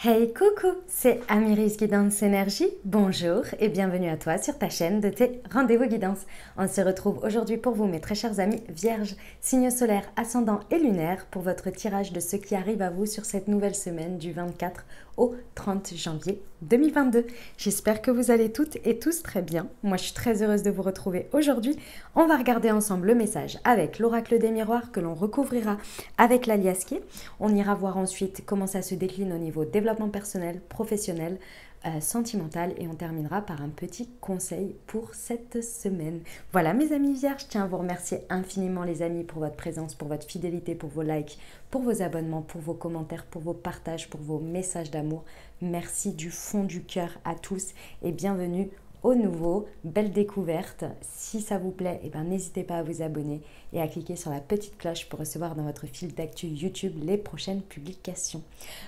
Hey coucou, c'est Amiris Guidance Énergie, bonjour et bienvenue à toi sur ta chaîne de tes rendez-vous guidance. On se retrouve aujourd'hui pour vous mes très chers amis vierges, signes solaires, ascendants et lunaires pour votre tirage de ce qui arrive à vous sur cette nouvelle semaine du 24 au 30 janvier 2022. J'espère que vous allez toutes et tous très bien. Moi je suis très heureuse de vous retrouver aujourd'hui. On va regarder ensemble le message avec l'oracle des miroirs que l'on recouvrira avec l'aliasqué. On ira voir ensuite comment ça se décline au niveau développement personnel, professionnel, sentimental et on terminera par un petit conseil pour cette semaine. Voilà mes amis vierges, je tiens à vous remercier infiniment les amis pour votre présence, pour votre fidélité, pour vos likes, pour vos abonnements, pour vos commentaires, pour vos partages, pour vos messages d'amour. Merci du fond du cœur à tous et bienvenue au nouveau, belle découverte. Si ça vous plaît, n'hésitez pas à vous abonner et à cliquer sur la petite cloche pour recevoir dans votre fil d'actu YouTube les prochaines publications.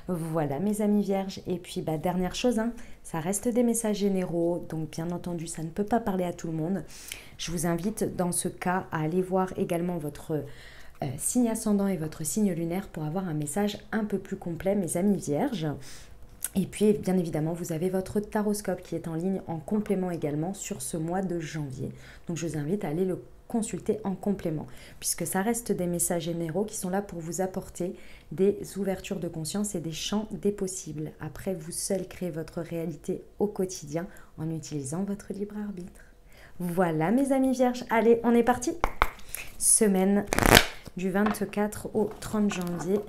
Voilà mes amis vierges. Et puis dernière chose, ça reste des messages généraux, donc bien entendu ça ne peut pas parler à tout le monde. Je vous invite dans ce cas à aller voir également votre signe ascendant et votre signe lunaire pour avoir un message un peu plus complet mes amis vierges. Et puis, bien évidemment, vous avez votre taroscope qui est en ligne en complément également sur ce mois de janvier. Donc, je vous invite à aller le consulter en complément, puisque ça reste des messages généraux qui sont là pour vous apporter des ouvertures de conscience et des champs des possibles. Après, vous seul créez votre réalité au quotidien en utilisant votre libre arbitre. Voilà, mes amis vierges. Allez, on est parti. Semaine du 24 au 30 janvier.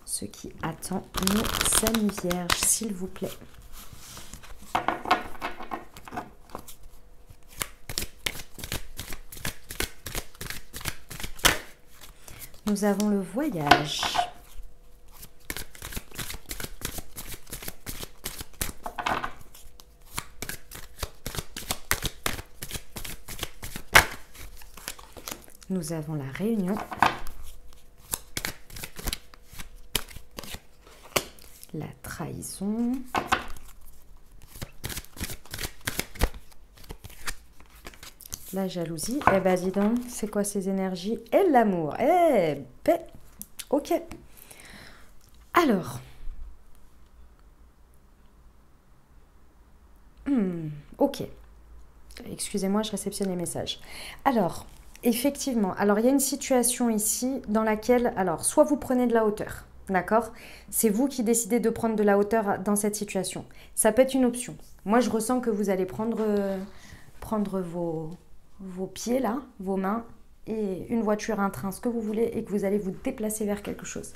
Ce qui attend nos amis vierges, s'il vous plaît. Nous avons le voyage. Nous avons la réunion. La trahison, la jalousie, dis donc, c'est quoi ces énergies? Et l'amour, ok. Alors, ok, excusez-moi, je réceptionne les messages. Alors, effectivement, alors il y a une situation ici dans laquelle, alors, soit vous prenez de la hauteur, d'accord? C'est vous qui décidez de prendre de la hauteur dans cette situation. Ça peut être une option. Moi, je ressens que vous allez prendre vos pieds là, vos mains et une voiture, un train, ce que vous voulez et que vous allez vous déplacer vers quelque chose.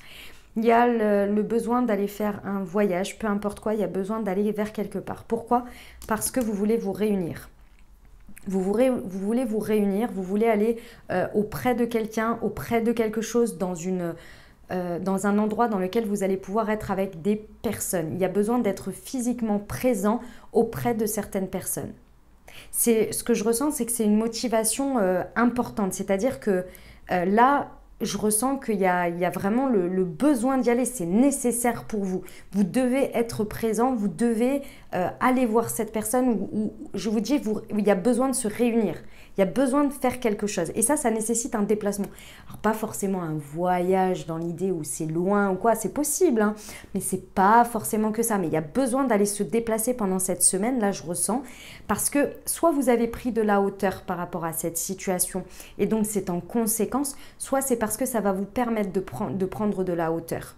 Il y a le besoin d'aller faire un voyage, peu importe quoi, il y a besoin d'aller vers quelque part. Pourquoi? Parce que vous voulez vous réunir. Vous voulez vous réunir, vous voulez aller auprès de quelqu'un, auprès de quelque chose dans un endroit dans lequel vous allez pouvoir être avec des personnes. Il y a besoin d'être physiquement présent auprès de certaines personnes. Ce que je ressens, c'est que c'est une motivation importante. C'est-à-dire que là, je ressens qu'il y a vraiment le besoin d'y aller. C'est nécessaire pour vous. Vous devez être présent, vous devez aller voir cette personne où je vous dis, il y a besoin de se réunir. Il y a besoin de faire quelque chose. Et ça nécessite un déplacement. Alors, pas forcément un voyage dans l'idée où c'est loin ou quoi, c'est possible, hein, mais c'est pas forcément que ça. Mais il y a besoin d'aller se déplacer pendant cette semaine, là, je ressens, parce que soit vous avez pris de la hauteur par rapport à cette situation, et donc c'est en conséquence, soit c'est parce que ça va vous permettre de prendre de la hauteur.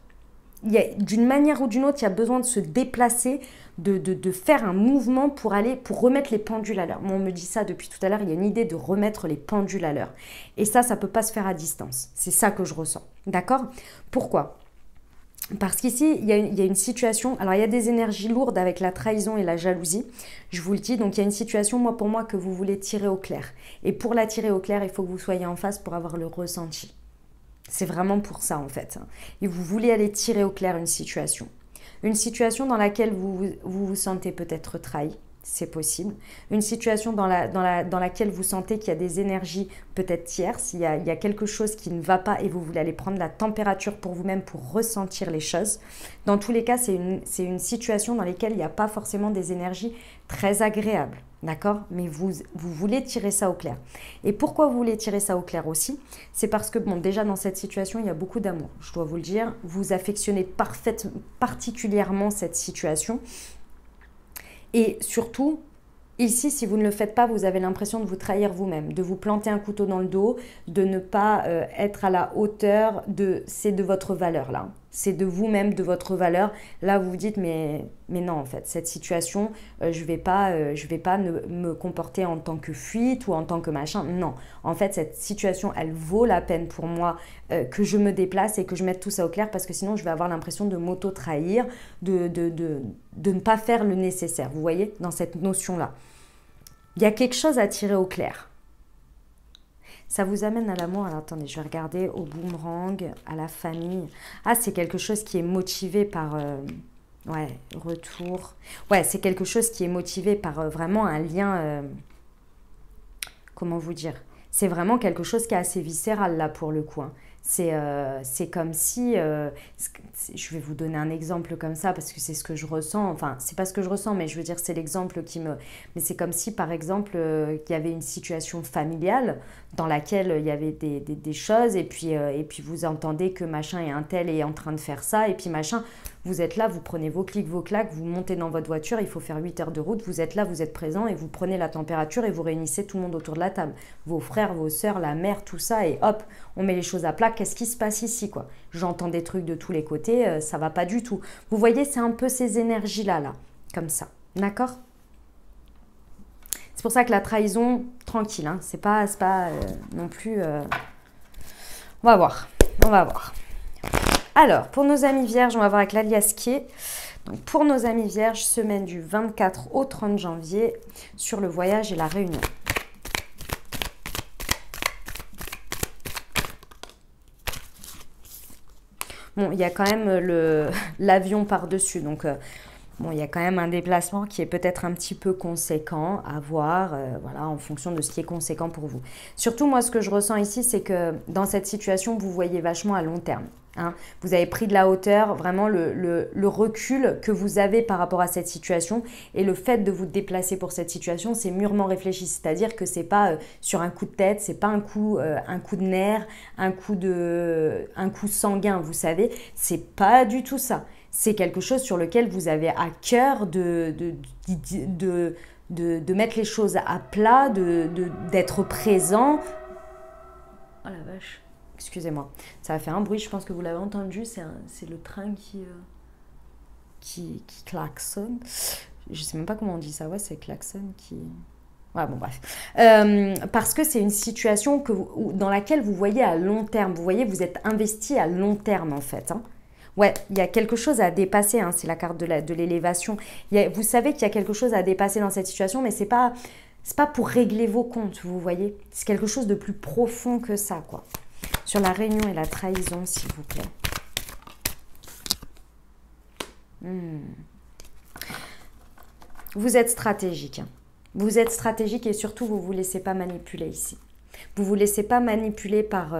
D'une manière ou d'une autre, il y a besoin de se déplacer, de faire un mouvement pour remettre les pendules à l'heure. Moi, on me dit ça depuis tout à l'heure, il y a une idée de remettre les pendules à l'heure. Et ça ne peut pas se faire à distance. C'est ça que je ressens. D'accord? Pourquoi? Parce qu'ici, il y a une situation, alors il y a des énergies lourdes avec la trahison et la jalousie, je vous le dis, donc il y a une situation, pour moi, que vous voulez tirer au clair. Et pour la tirer au clair, il faut que vous soyez en face pour avoir le ressenti. C'est vraiment pour ça en fait. Et vous voulez aller tirer au clair une situation. Une situation dans laquelle vous sentez peut-être trahi, c'est possible. Une situation dans laquelle vous sentez qu'il y a des énergies peut-être tierces, il y a quelque chose qui ne va pas et vous voulez aller prendre la température pour vous-même pour ressentir les choses. Dans tous les cas, c'est une situation dans laquelle il n'y a pas forcément des énergies très agréables. D'accord? Mais vous voulez tirer ça au clair. Et pourquoi vous voulez tirer ça au clair aussi? C'est parce que, bon, déjà dans cette situation, il y a beaucoup d'amour. Je dois vous le dire. Vous affectionnez particulièrement cette situation. Et surtout, ici, si vous ne le faites pas, vous avez l'impression de vous trahir vous-même, de vous planter un couteau dans le dos, de ne pas être à la hauteur c'est de votre valeur là. C'est de vous-même, de votre valeur. Là, vous vous dites, mais non, en fait, cette situation, je vais pas me comporter en tant que fuite ou en tant que machin. Non, en fait, cette situation, elle vaut la peine pour moi que je me déplace et que je mette tout ça au clair parce que sinon, je vais avoir l'impression de m'auto-trahir, de ne pas faire le nécessaire. Vous voyez, dans cette notion-là. Il y a quelque chose à tirer au clair. Ça vous amène à l'amour. Alors attendez, je vais regarder au boomerang, à la famille. Ah, c'est quelque chose qui est motivé par... ouais, retour. Ouais, c'est quelque chose qui est motivé par vraiment un lien... comment vous dire? C'est vraiment quelque chose qui est assez viscéral là pour le coup. Hein. C'est comme si, je vais vous donner un exemple comme ça parce que c'est ce que je ressens, enfin c'est pas ce que je ressens mais je veux dire c'est l'exemple mais c'est comme si par exemple qu'il y avait une situation familiale dans laquelle il y avait des choses et puis vous entendez que machin et un tel est en train de faire ça et puis machin, vous êtes là, vous prenez vos clics, vos claques, vous montez dans votre voiture, il faut faire 8 heures de route, vous êtes là, vous êtes présent et vous prenez la température et vous réunissez tout le monde autour de la table. Vos frères, vos sœurs, la mère, tout ça et hop, on met les choses à plat. Qu'est-ce qui se passe ici quoi? J'entends des trucs de tous les côtés, ça va pas du tout. Vous voyez, c'est un peu ces énergies-là, là, comme ça. D'accord? C'est pour ça que la trahison, tranquille, hein, c'est pas non plus... On va voir, on va voir. Alors, pour nos amis vierges, on va voir avec l'alias qui est. Donc, pour nos amis vierges, semaine du 24 au 30 janvier, sur le voyage et la réunion. Bon, il y a quand même l'avion par-dessus, donc bon, il y a quand même un déplacement qui est peut-être un petit peu conséquent à voir, voilà, en fonction de ce qui est conséquent pour vous. Surtout, moi, ce que je ressens ici, c'est que dans cette situation, vous voyez vachement à long terme. Hein. Vous avez pris de la hauteur, vraiment le recul que vous avez par rapport à cette situation et le fait de vous déplacer pour cette situation, c'est mûrement réfléchi. C'est-à-dire que c'est pas sur un coup de tête, c'est pas un coup de nerf, un coup sanguin, vous savez. C'est pas du tout ça. C'est quelque chose sur lequel vous avez à cœur de mettre les choses à plat, d'être présent. Oh la vache. Excusez-moi, ça a fait un bruit, je pense que vous l'avez entendu, c'est le train qui klaxonne. Je sais même pas comment on dit ça, ouais, c'est klaxonne qui... Ouais, bon, bref. Parce que c'est une situation dans laquelle vous voyez à long terme, vous voyez, vous êtes investi à long terme en fait. Hein. Ouais, il y a quelque chose à dépasser, hein, c'est la carte de l'élévation. Vous savez qu'il y a quelque chose à dépasser dans cette situation, mais c'est pas pour régler vos comptes, vous voyez. C'est quelque chose de plus profond que ça, quoi. Sur la réunion et la trahison, s'il vous plaît. Vous êtes stratégique. Hein. Vous êtes stratégique et surtout, vous ne vous laissez pas manipuler ici. Vous ne vous laissez pas manipuler par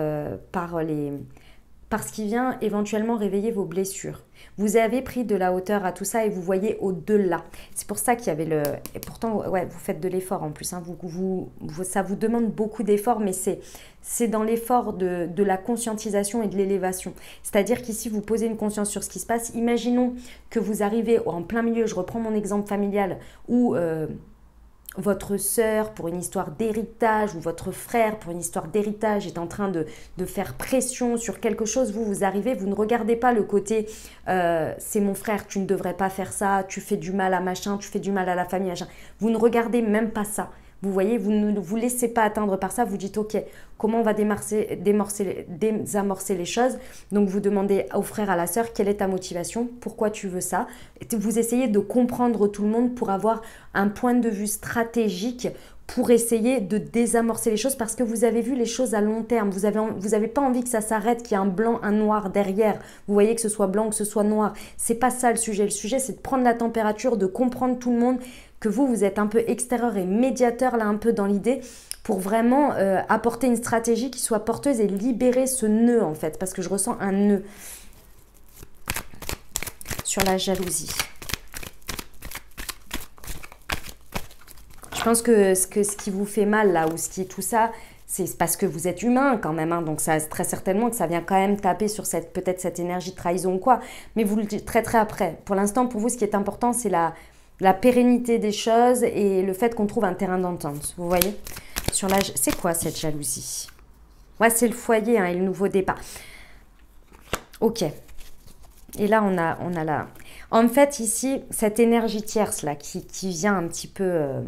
ce qui vient éventuellement réveiller vos blessures. Vous avez pris de la hauteur à tout ça et vous voyez au-delà. C'est pour ça qu'il y avait Et pourtant, ouais, vous faites de l'effort en plus. Hein. Ça vous demande beaucoup d'efforts, mais c'est dans l'effort de la conscientisation et de l'élévation. C'est-à-dire qu'ici, vous posez une conscience sur ce qui se passe. Imaginons que vous arrivez en plein milieu, je reprends mon exemple familial, où... votre sœur pour une histoire d'héritage ou votre frère pour une histoire d'héritage est en train de faire pression sur quelque chose, vous arrivez, vous ne regardez pas le côté c'est mon frère, tu ne devrais pas faire ça, tu fais du mal à machin, tu fais du mal à la famille, machin. Vous ne regardez même pas ça. Vous voyez, vous ne vous laissez pas atteindre par ça, vous dites ok, comment on va désamorcer les choses. Donc vous demandez au frère, à la sœur, quelle est ta motivation, pourquoi tu veux ça. Vous essayez de comprendre tout le monde pour avoir un point de vue stratégique pour essayer de désamorcer les choses parce que vous avez vu les choses à long terme. Vous avez pas envie que ça s'arrête, qu'il y ait un blanc, un noir derrière. Vous voyez que ce soit blanc, que ce soit noir. C'est pas ça le sujet. Le sujet, c'est de prendre la température, de comprendre tout le monde, que vous êtes un peu extérieur et médiateur là un peu dans l'idée pour vraiment apporter une stratégie qui soit porteuse et libérer ce nœud en fait, parce que je ressens un nœud sur la jalousie. Je Je pense que ce qui vous fait mal là, ou ce qui est tout ça, c'est parce que vous êtes humain quand même, hein, donc ça, très certainement que ça vient quand même taper sur peut-être cette énergie de trahison ou quoi, mais vous le traiterez après. Pour l'instant, pour vous, ce qui est important, c'est la pérennité des choses et le fait qu'on trouve un terrain d'entente, vous voyez. C'est quoi cette jalousie? Ouais, c'est le foyer hein, et le nouveau départ. Ok. Et là, on a là. En fait, ici, cette énergie tierce là, qui vient un petit peu,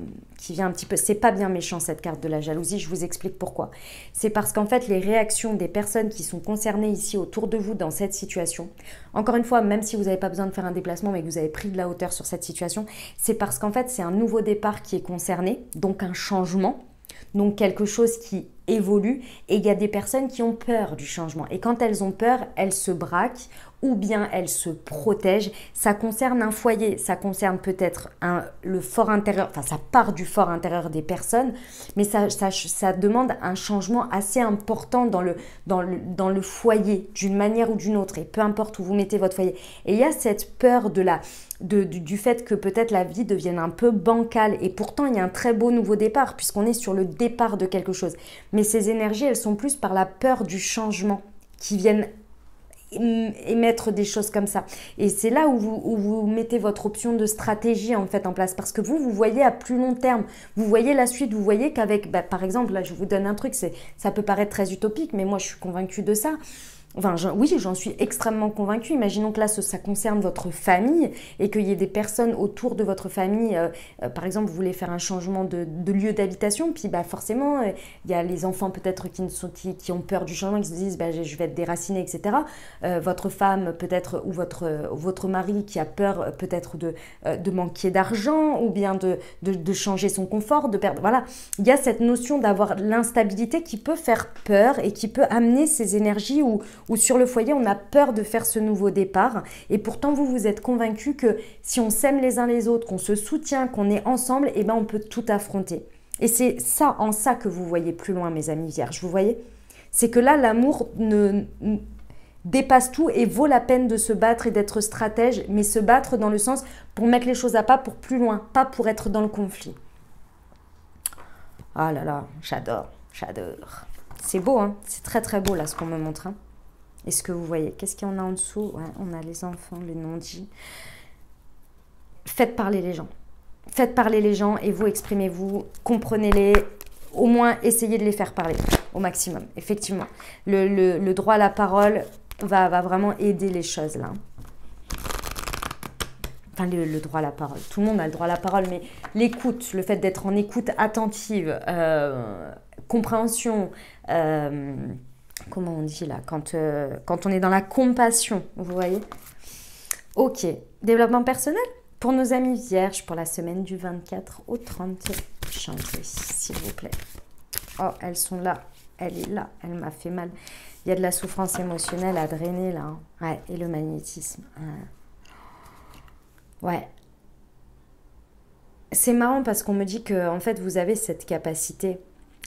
c'est pas bien méchant cette carte de la jalousie. Je vous explique pourquoi. C'est parce qu'en fait, les réactions des personnes qui sont concernées ici autour de vous dans cette situation. Encore une fois, même si vous n'avez pas besoin de faire un déplacement, mais que vous avez pris de la hauteur sur cette situation, c'est parce qu'en fait, c'est un nouveau départ qui est concerné, donc un changement. Donc quelque chose qui évolue et il y a des personnes qui ont peur du changement. Et quand elles ont peur, elles se braquent ou bien elles se protègent. Ça concerne un foyer, ça concerne peut-être le fort intérieur, enfin ça part du fort intérieur des personnes, mais ça demande un changement assez important dans le foyer, d'une manière ou d'une autre, et peu importe où vous mettez votre foyer. Et il y a cette peur du fait que peut-être la vie devienne un peu bancale, et pourtant il y a un très beau nouveau départ, puisqu'on est sur le départ de quelque chose. Mais ces énergies, elles sont plus par la peur du changement qui viennent émettre des choses comme ça. Et c'est là où vous mettez votre option de stratégie en fait en place, parce que vous voyez à plus long terme, vous voyez la suite, vous voyez qu'avec, par exemple, là je vous donne un truc, ça peut paraître très utopique, mais moi je suis convaincue de ça. Enfin, oui, j'en suis extrêmement convaincue. Imaginons que là, ça concerne votre famille et qu'il y ait des personnes autour de votre famille. Par exemple, vous voulez faire un changement de lieu d'habitation, puis forcément, il y a les enfants peut-être qui ont peur du changement, qui se disent je vais être déraciné, etc. Votre femme peut-être ou votre mari qui a peur peut-être de manquer d'argent ou bien de changer son confort, de perdre. Voilà, il y a cette notion d'avoir l'instabilité qui peut faire peur et qui peut amener ces énergies où sur le foyer, on a peur de faire ce nouveau départ. Et pourtant, vous êtes convaincus que si on s'aime les uns les autres, qu'on se soutient, qu'on est ensemble, on peut tout affronter. Et c'est ça, en ça que vous voyez plus loin, mes amis vierges. Vous voyez? C'est que là, l'amour dépasse tout et vaut la peine de se battre et d'être stratège, mais se battre dans le sens pour mettre les choses à pas pour plus loin, pas pour être dans le conflit. Ah là là, j'adore. C'est beau, hein? C'est très très beau là ce qu'on me montre, hein. Est-ce que vous voyez? Qu'est-ce qu'il y en a en dessous? Ouais, on a les enfants, les non-dits. Faites parler les gens. Faites parler les gens et vous exprimez-vous, comprenez-les, au moins essayez de les faire parler au maximum. Effectivement, le droit à la parole va vraiment aider les choses là. Enfin, le droit à la parole. Tout le monde a le droit à la parole, mais l'écoute, le fait d'être en écoute attentive, compréhension, comment on dit là, quand on est dans la compassion, vous voyez? Ok, développement personnel pour nos amis vierges pour la semaine du 24 au 30 janvier, s'il vous plaît. Oh, elles sont là, elle est là, elle m'a fait mal. Il y a de la souffrance émotionnelle à drainer là, hein. Ouais, et le magnétisme. Ouais. C'est marrant parce qu'on me dit que en fait vous avez cette capacité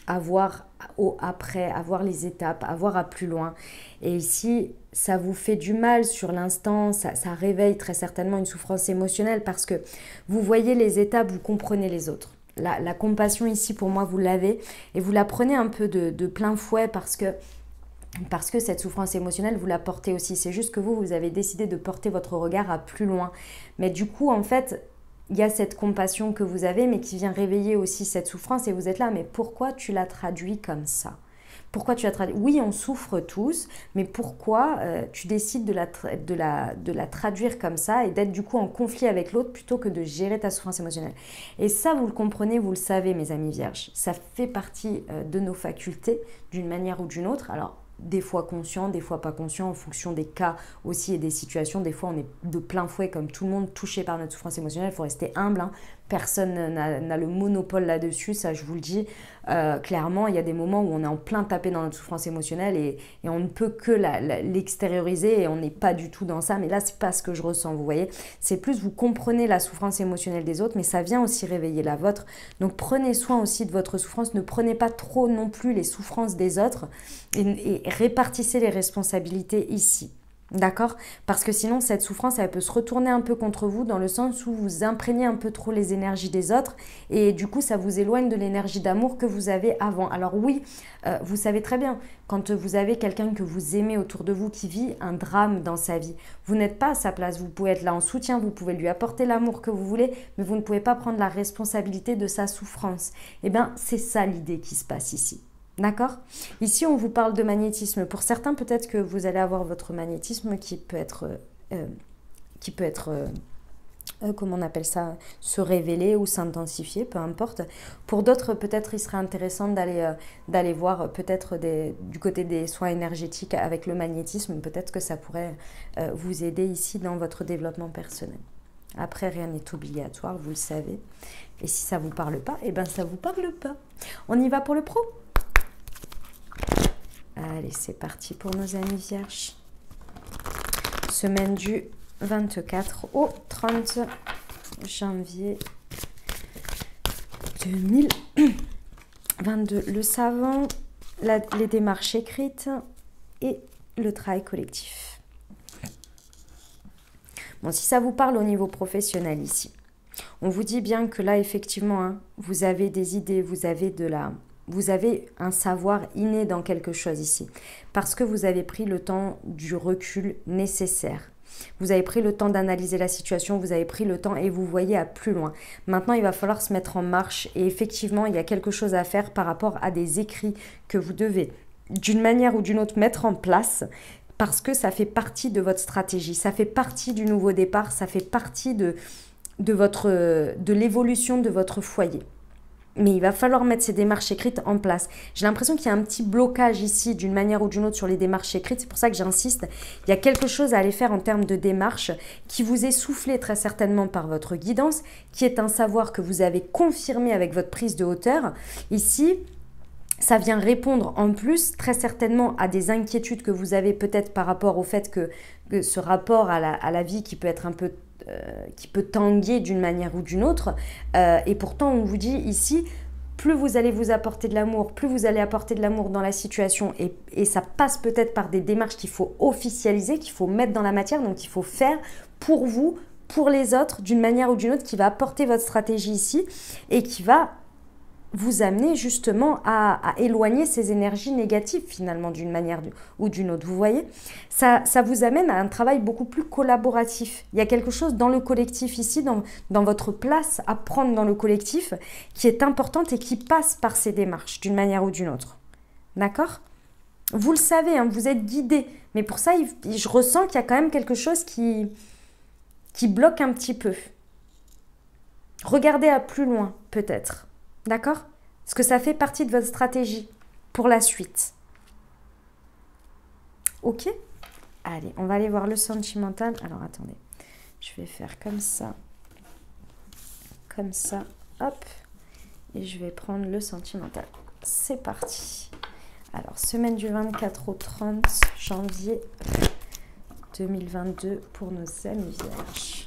à voir au après, à voir les étapes, à voir à plus loin. Et ici, ça vous fait du mal sur l'instant, ça réveille très certainement une souffrance émotionnelle parce que vous voyez les étapes, vous comprenez les autres. La compassion ici, pour moi, vous l'avez et vous la prenez un peu de plein fouet parce que cette souffrance émotionnelle, vous la portez aussi. C'est juste que vous avez décidé de porter votre regard à plus loin. Mais du coup, en fait, il y a cette compassion que vous avez, mais qui vient réveiller aussi cette souffrance. Et vous êtes là, mais pourquoi tu la traduis comme ça? Pourquoi tu la traduis? Oui, on souffre tous, mais pourquoi tu décides de la traduire comme ça et d'être du coup en conflit avec l'autre plutôt que de gérer ta souffrance émotionnelle? Et ça, vous le comprenez, vous le savez, mes amis vierges. Ça fait partie de nos facultés d'une manière ou d'une autre. Alors, des fois conscient, des fois pas conscient, en fonction des cas aussi et des situations. Des fois, on est de plein fouet, comme tout le monde, touché par notre souffrance émotionnelle. Il faut rester humble, hein. Personne n'a le monopole là-dessus, ça je vous le dis. Clairement, il y a des moments où on est en plein tapé dans notre souffrance émotionnelle et on ne peut que l'extérioriser et on n'est pas du tout dans ça. Mais là, c'est pas ce que je ressens, vous voyez. C'est plus, vous comprenez la souffrance émotionnelle des autres, mais ça vient aussi réveiller la vôtre. Donc, prenez soin aussi de votre souffrance. Ne prenez pas trop non plus les souffrances des autres et répartissez les responsabilités ici. D'accord? Parce que sinon, cette souffrance, elle peut se retourner un peu contre vous dans le sens où vous imprégnez un peu trop les énergies des autres et du coup, ça vous éloigne de l'énergie d'amour que vous avez avant. Alors oui, vous savez très bien, quand vous avez quelqu'un que vous aimez autour de vous qui vit un drame dans sa vie, vous n'êtes pas à sa place. Vous pouvez être là en soutien, vous pouvez lui apporter l'amour que vous voulez, mais vous ne pouvez pas prendre la responsabilité de sa souffrance. Eh bien, c'est ça l'idée qui se passe ici. D'accord? Ici, on vous parle de magnétisme. Pour certains, peut-être que vous allez avoir votre magnétisme qui peut être, comment on appelle ça, se révéler ou s'intensifier, peu importe. Pour d'autres, peut-être il serait intéressant d'aller voir peut-être du côté des soins énergétiques avec le magnétisme. Peut-être que ça pourrait vous aider ici dans votre développement personnel. Après, rien n'est obligatoire, vous le savez. Et si ça ne vous parle pas, eh bien ça ne vous parle pas. On y va pour le pro? Allez, c'est parti pour nos amis vierges. Semaine du 24 au 30 janvier 2022. Le savant, les démarches écrites et le travail collectif. Bon, si ça vous parle au niveau professionnel ici, on vous dit bien que là, effectivement, hein, vous avez des idées, vous avez un savoir inné dans quelque chose ici. Parce que vous avez pris le temps du recul nécessaire. Vous avez pris le temps d'analyser la situation, vous avez pris le temps et vous voyez à plus loin. Maintenant, il va falloir se mettre en marche et effectivement, il y a quelque chose à faire par rapport à des écrits que vous devez, d'une manière ou d'une autre, mettre en place parce que ça fait partie de votre stratégie, ça fait partie du nouveau départ, ça fait partie de l'évolution de votre foyer. Mais il va falloir mettre ces démarches écrites en place. J'ai l'impression qu'il y a un petit blocage ici d'une manière ou d'une autre sur les démarches écrites. C'est pour ça que j'insiste. Il y a quelque chose à aller faire en termes de démarche qui vous est soufflé très certainement par votre guidance, qui est un savoir que vous avez confirmé avec votre prise de hauteur. Ici, ça vient répondre en plus très certainement à des inquiétudes que vous avez peut-être par rapport au fait que ce rapport à la vie qui peut être un peu qui peut tanguer d'une manière ou d'une autre. Et pourtant, on vous dit ici, plus vous allez vous apporter de l'amour, plus vous allez apporter de l'amour dans la situation. Et ça passe peut-être par des démarches qu'il faut officialiser, qu'il faut mettre dans la matière, donc il faut faire pour vous, pour les autres, d'une manière ou d'une autre, qui va apporter votre stratégie ici et qui va vous amener justement à éloigner ces énergies négatives finalement d'une manière ou d'une autre. Vous voyez, ça vous amène à un travail beaucoup plus collaboratif. Il y a quelque chose dans le collectif ici, dans votre place à prendre dans le collectif qui est importante et qui passe par ces démarches d'une manière ou d'une autre. D'accord ? Vous le savez, hein, vous êtes guidé. Mais pour ça, je ressens qu'il y a quand même quelque chose qui bloque un petit peu. Regardez à plus loin peut-être. D'accord? Parce que ça fait partie de votre stratégie pour la suite. Ok? Allez, on va aller voir le sentimental. Alors, attendez. Je vais faire comme ça, hop. Et je vais prendre le sentimental. C'est parti. Alors, semaine du 24 au 30 janvier 2022 pour nos amis vierges.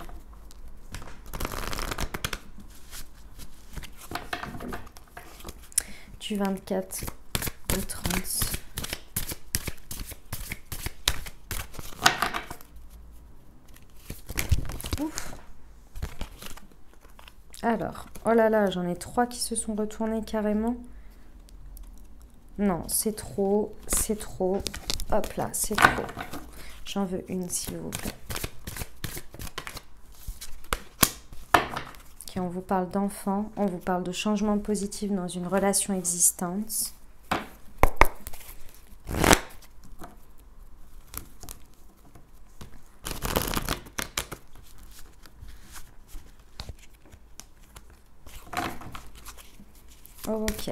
Du 24 au 30. Ouf. Alors, oh là là, j'en ai 3 qui se sont retournés carrément. Non, c'est trop, c'est trop. Hop là, c'est trop. J'en veux une, s'il vous plaît. Okay, on vous parle d'enfants, on vous parle de changement positif dans une relation existante. Ok.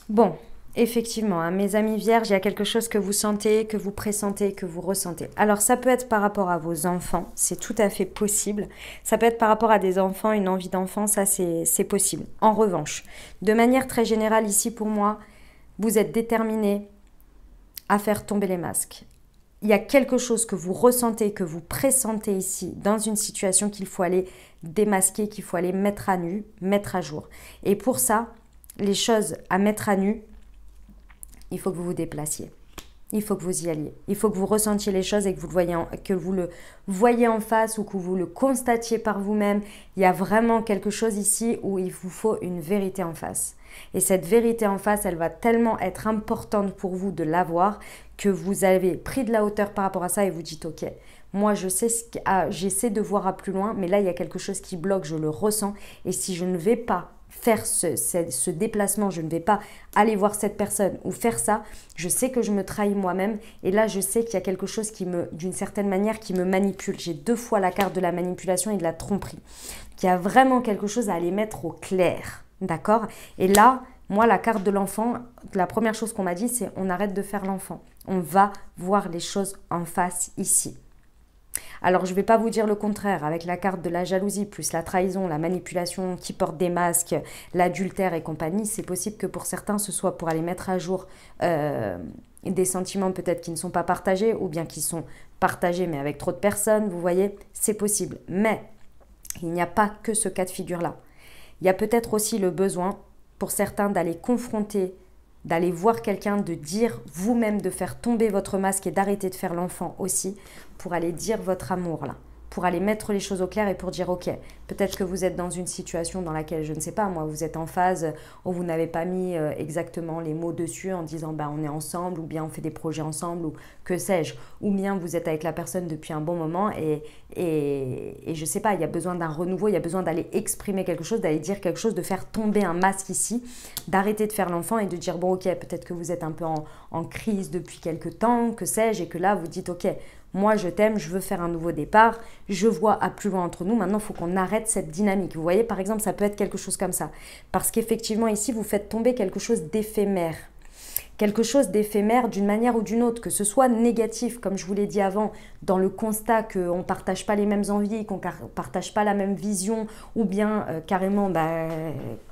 Bon, effectivement, hein, mes amis vierges, il y a quelque chose que vous sentez, que vous pressentez, que vous ressentez. Alors, ça peut être par rapport à vos enfants, c'est tout à fait possible. Ça peut être par rapport à des enfants, une envie d'enfant, ça c'est possible. En revanche, de manière très générale, ici pour moi, vous êtes déterminé à faire tomber les masques. Il y a quelque chose que vous ressentez, que vous pressentez ici, dans une situation qu'il faut aller démasquer, qu'il faut aller mettre à nu, mettre à jour. Et pour ça, les choses à mettre à nu, il faut que vous vous déplaciez. Il faut que vous y alliez. Il faut que vous ressentiez les choses et que vous le voyez en face ou que vous le constatiez par vous-même. Il y a vraiment quelque chose ici où il vous faut une vérité en face. Et cette vérité en face, elle va tellement être importante pour vous de l'avoir que vous avez pris de la hauteur par rapport à ça et vous dites « Ok, moi je sais j'essaie de voir à plus loin, mais là il y a quelque chose qui bloque, je le ressens. Et si je ne vais pas faire ce déplacement, je ne vais pas aller voir cette personne ou faire ça, je sais que je me trahis moi-même et là je sais qu'il y a quelque chose d'une certaine manière qui me manipule. J'ai 2 fois la carte de la manipulation et de la tromperie. Il y a vraiment quelque chose à aller mettre au clair, d'accord? Et là, moi la carte de l'enfant, la première chose qu'on m'a dit c'est on arrête de faire l'enfant. On va voir les choses en face ici. Alors, je ne vais pas vous dire le contraire, avec la carte de la jalousie, plus la trahison, la manipulation qui porte des masques, l'adultère et compagnie, c'est possible que pour certains, ce soit pour aller mettre à jour des sentiments peut-être qui ne sont pas partagés ou bien qui sont partagés mais avec trop de personnes, vous voyez, c'est possible. Mais il n'y a pas que ce cas de figure-là. Il y a peut-être aussi le besoin pour certains d'aller confronter, d'aller voir quelqu'un, de dire vous-même, de faire tomber votre masque et d'arrêter de faire l'enfant aussi, pour aller dire votre amour là, pour aller mettre les choses au clair et pour dire ok, peut-être que vous êtes dans une situation dans laquelle, je ne sais pas moi, vous êtes en phase où vous n'avez pas mis exactement les mots dessus en disant bah on est ensemble ou bien on fait des projets ensemble ou que sais-je, ou bien vous êtes avec la personne depuis un bon moment et je ne sais pas, il y a besoin d'un renouveau, il y a besoin d'aller exprimer quelque chose, d'aller dire quelque chose, de faire tomber un masque ici, d'arrêter de faire l'enfant et de dire bon ok, peut-être que vous êtes un peu en crise depuis quelque temps, que sais-je, et que là vous dites ok, moi je t'aime, je veux faire un nouveau départ, je vois à plus loin entre nous, maintenant il faut qu'on arrête cette dynamique. Vous voyez, par exemple, ça peut être quelque chose comme ça. Parce qu'effectivement ici, vous faites tomber quelque chose d'éphémère. Quelque chose d'éphémère d'une manière ou d'une autre, que ce soit négatif, comme je vous l'ai dit avant, dans le constat qu'on ne partage pas les mêmes envies, qu'on ne partage pas la même vision, ou bien carrément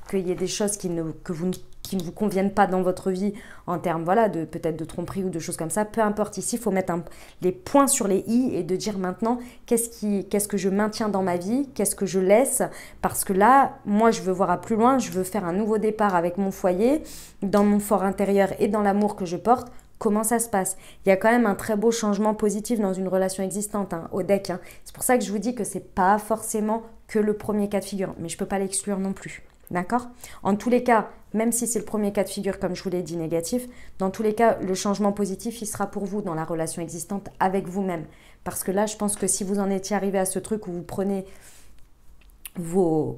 qu'il y ait des choses qui ne vous conviennent pas dans votre vie en termes voilà, peut-être de tromperie ou de choses comme ça, peu importe. Ici, il faut mettre les points sur les i et de dire maintenant qu'est-ce que je maintiens dans ma vie, qu'est-ce que je laisse, parce que là, moi, je veux voir à plus loin, je veux faire un nouveau départ avec mon foyer, dans mon fort intérieur et dans l'amour que je porte. Comment ça se passe? Il y a quand même un très beau changement positif dans une relation existante au deck. C'est pour ça que je vous dis que ce n'est pas forcément que le premier cas de figure, mais je ne peux pas l'exclure non plus. D'accord? En tous les cas, même si c'est le premier cas de figure, comme je vous l'ai dit, négatif, dans tous les cas, le changement positif, il sera pour vous dans la relation existante avec vous-même. Parce que là, je pense que si vous en étiez arrivé à ce truc où vous prenez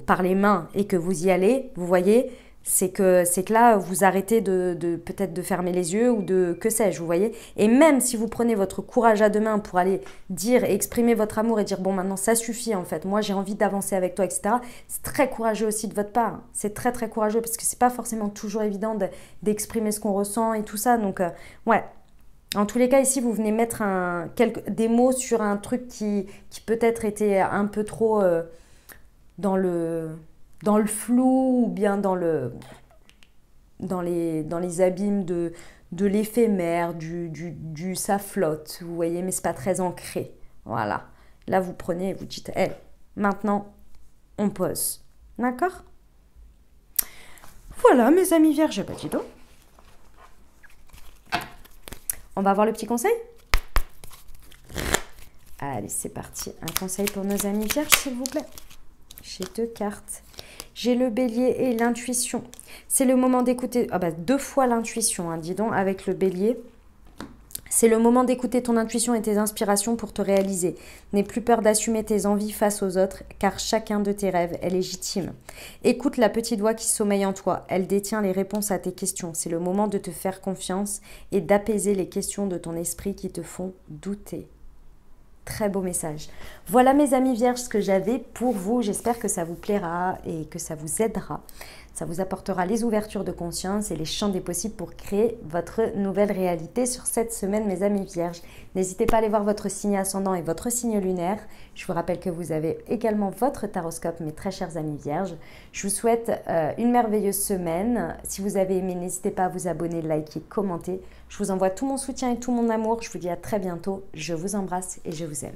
par les mains et que vous y allez, vous voyez, c'est que là, vous arrêtez peut-être de fermer les yeux ou de que sais-je, vous voyez. Et même si vous prenez votre courage à deux mains pour aller dire et exprimer votre amour et dire bon maintenant ça suffit en fait, moi j'ai envie d'avancer avec toi, etc. C'est très courageux aussi de votre part. C'est très très courageux parce que c'est pas forcément toujours évident d'exprimer ce qu'on ressent et tout ça. Donc ouais. En tous les cas, ici, vous venez mettre des mots sur un truc qui peut-être était un peu trop dans le flou ou bien dans les abîmes de l'éphémère, du ça flotte, vous voyez, mais c'est pas très ancré. Voilà. Là, vous prenez et vous dites, hey, maintenant, on pose. D'accord? Voilà, mes amis vierges, pas du tout. On va voir le petit conseil? Allez, c'est parti. Un conseil pour nos amis vierges, s'il vous plaît. J'ai 2 cartes. J'ai le bélier et l'intuition. C'est le moment d'écouter... 2 fois l'intuition, dis donc, avec le bélier. C'est le moment d'écouter ton intuition et tes inspirations pour te réaliser. N'aie plus peur d'assumer tes envies face aux autres, car chacun de tes rêves est légitime. Écoute la petite voix qui sommeille en toi. Elle détient les réponses à tes questions. C'est le moment de te faire confiance et d'apaiser les questions de ton esprit qui te font douter. Très beau message. Voilà mes amis vierges ce que j'avais pour vous. J'espère que ça vous plaira et que ça vous aidera. Ça vous apportera les ouvertures de conscience et les champs des possibles pour créer votre nouvelle réalité sur cette semaine mes amis vierges. N'hésitez pas à aller voir votre signe ascendant et votre signe lunaire. Je vous rappelle que vous avez également votre taroscope mes très chers amis vierges. Je vous souhaite une merveilleuse semaine. Si vous avez aimé, n'hésitez pas à vous abonner, liker, commenter. Je vous envoie tout mon soutien et tout mon amour. Je vous dis à très bientôt. Je vous embrasse et je vous aime.